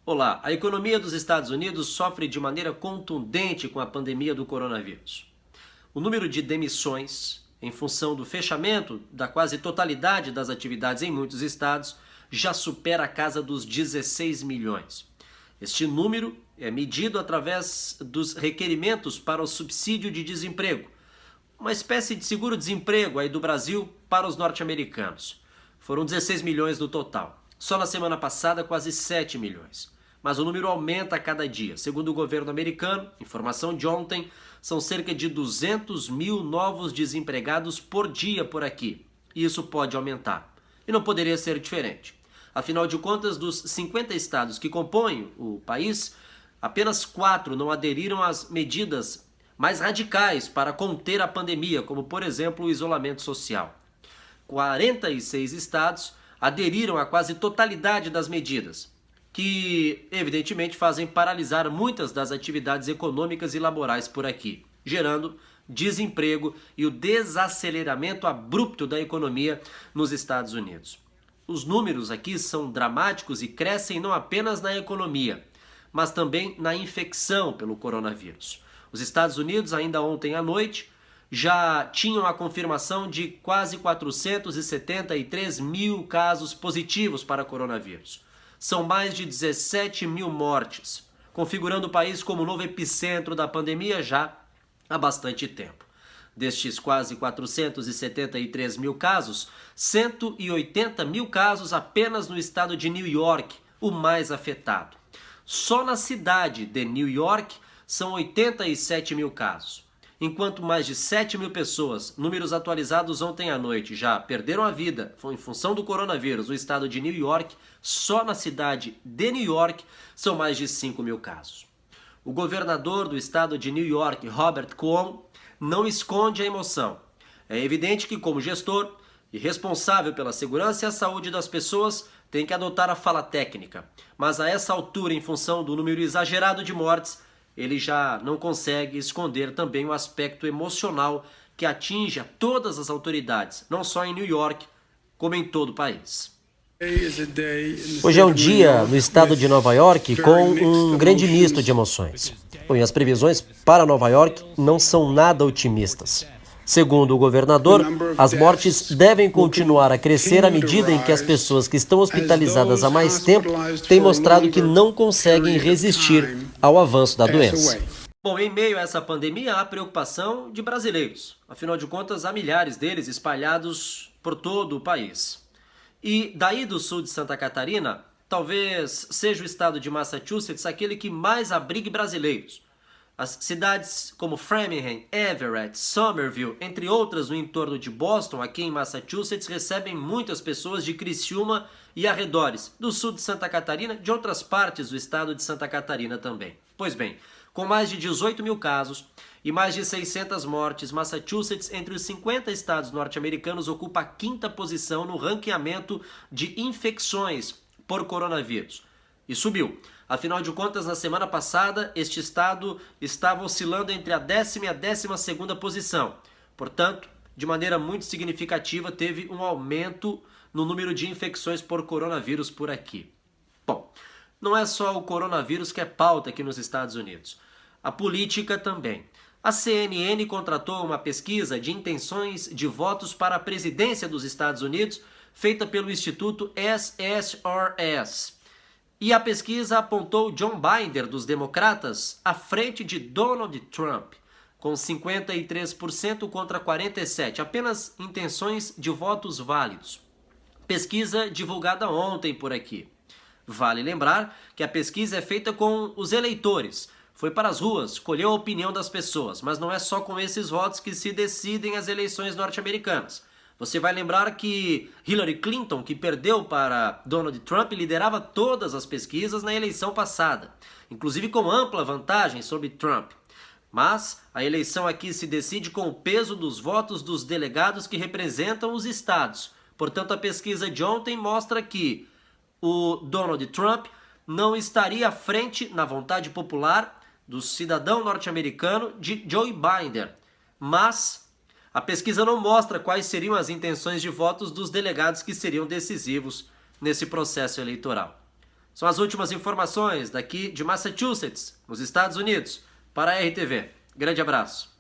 Olá, a economia dos Estados Unidos sofre de maneira contundente com a pandemia do coronavírus. O número de demissões, em função do fechamento da quase totalidade das atividades em muitos estados, já supera a casa dos 16 milhões. Este número é medido através dos requerimentos para o subsídio de desemprego, uma espécie de seguro-desemprego aí do Brasil para os norte-americanos. Foram 16 milhões no total. Só na semana passada, quase 7 milhões. Mas o número aumenta a cada dia. Segundo o governo americano, informação de ontem, são cerca de 200 mil novos desempregados por dia por aqui. E isso pode aumentar. E não poderia ser diferente. Afinal de contas, dos 50 estados que compõem o país, apenas 4 não aderiram às medidas mais radicais para conter a pandemia, como, por exemplo, o isolamento social. 46 estados aderiram à quase totalidade das medidas, que evidentemente fazem paralisar muitas das atividades econômicas e laborais por aqui, gerando desemprego e o desaceleramento abrupto da economia nos Estados Unidos. Os números aqui são dramáticos e crescem não apenas na economia, mas também na infecção pelo coronavírus. Os Estados Unidos, ainda ontem à noite, já tinham a confirmação de quase 473 mil casos positivos para coronavírus. São mais de 17 mil mortes, configurando o país como o novo epicentro da pandemia já há bastante tempo. Destes quase 473 mil casos, 180 mil casos apenas no estado de New York, o mais afetado. Só na cidade de New York são 87 mil casos. Enquanto mais de 7 mil pessoas, números atualizados ontem à noite, já perderam a vida em função do coronavírus no estado de New York, só na cidade de New York são mais de 5 mil casos. O governador do estado de New York, Robert Cuomo, não esconde a emoção. É evidente que, como gestor e responsável pela segurança e a saúde das pessoas, tem que adotar a fala técnica. Mas a essa altura, em função do número exagerado de mortes, ele já não consegue esconder também o aspecto emocional que atinge a todas as autoridades, não só em New York, como em todo o país. Hoje é um dia no estado de Nova York com um grande misto de emoções. E as previsões para Nova York não são nada otimistas. Segundo o governador, as mortes devem continuar a crescer à medida em que as pessoas que estão hospitalizadas há mais tempo têm mostrado que não conseguem resistir ao avanço da doença. Bom, em meio a essa pandemia, há preocupação de brasileiros. Afinal de contas, há milhares deles espalhados por todo o país. E daí do sul de Santa Catarina, talvez seja o estado de Massachusetts aquele que mais abrigue brasileiros. As cidades como Framingham, Everett, Somerville, entre outras no entorno de Boston, aqui em Massachusetts, recebem muitas pessoas de Criciúma e arredores, do sul de Santa Catarina, de outras partes do estado de Santa Catarina também. Pois bem, com mais de 18 mil casos e mais de 600 mortes, Massachusetts, entre os 50 estados norte-americanos, ocupa a 5ª posição no ranqueamento de infecções por coronavírus. E subiu. Afinal de contas, na semana passada, este estado estava oscilando entre a 10ª e a 12ª posição. Portanto, de maneira muito significativa, teve um aumento no número de infecções por coronavírus por aqui. Bom, não é só o coronavírus que é pauta aqui nos Estados Unidos. A política também. A CNN contratou uma pesquisa de intenções de votos para a presidência dos Estados Unidos, feita pelo Instituto SSRS. E a pesquisa apontou John Biden, dos democratas, à frente de Donald Trump, com 53% contra 47%, apenas intenções de votos válidos. Pesquisa divulgada ontem por aqui. Vale lembrar que a pesquisa é feita com os eleitores. Foi para as ruas, colheu a opinião das pessoas, mas não é só com esses votos que se decidem as eleições norte-americanas. Você vai lembrar que Hillary Clinton, que perdeu para Donald Trump, liderava todas as pesquisas na eleição passada, inclusive com ampla vantagem sobre Trump. Mas a eleição aqui se decide com o peso dos votos dos delegados que representam os estados. Portanto, a pesquisa de ontem mostra que o Donald Trump não estaria à frente, na vontade popular do cidadão norte-americano, de Joe Biden, mas a pesquisa não mostra quais seriam as intenções de votos dos delegados que seriam decisivos nesse processo eleitoral. São as últimas informações daqui de Massachusetts, nos Estados Unidos, para a RTV. Grande abraço.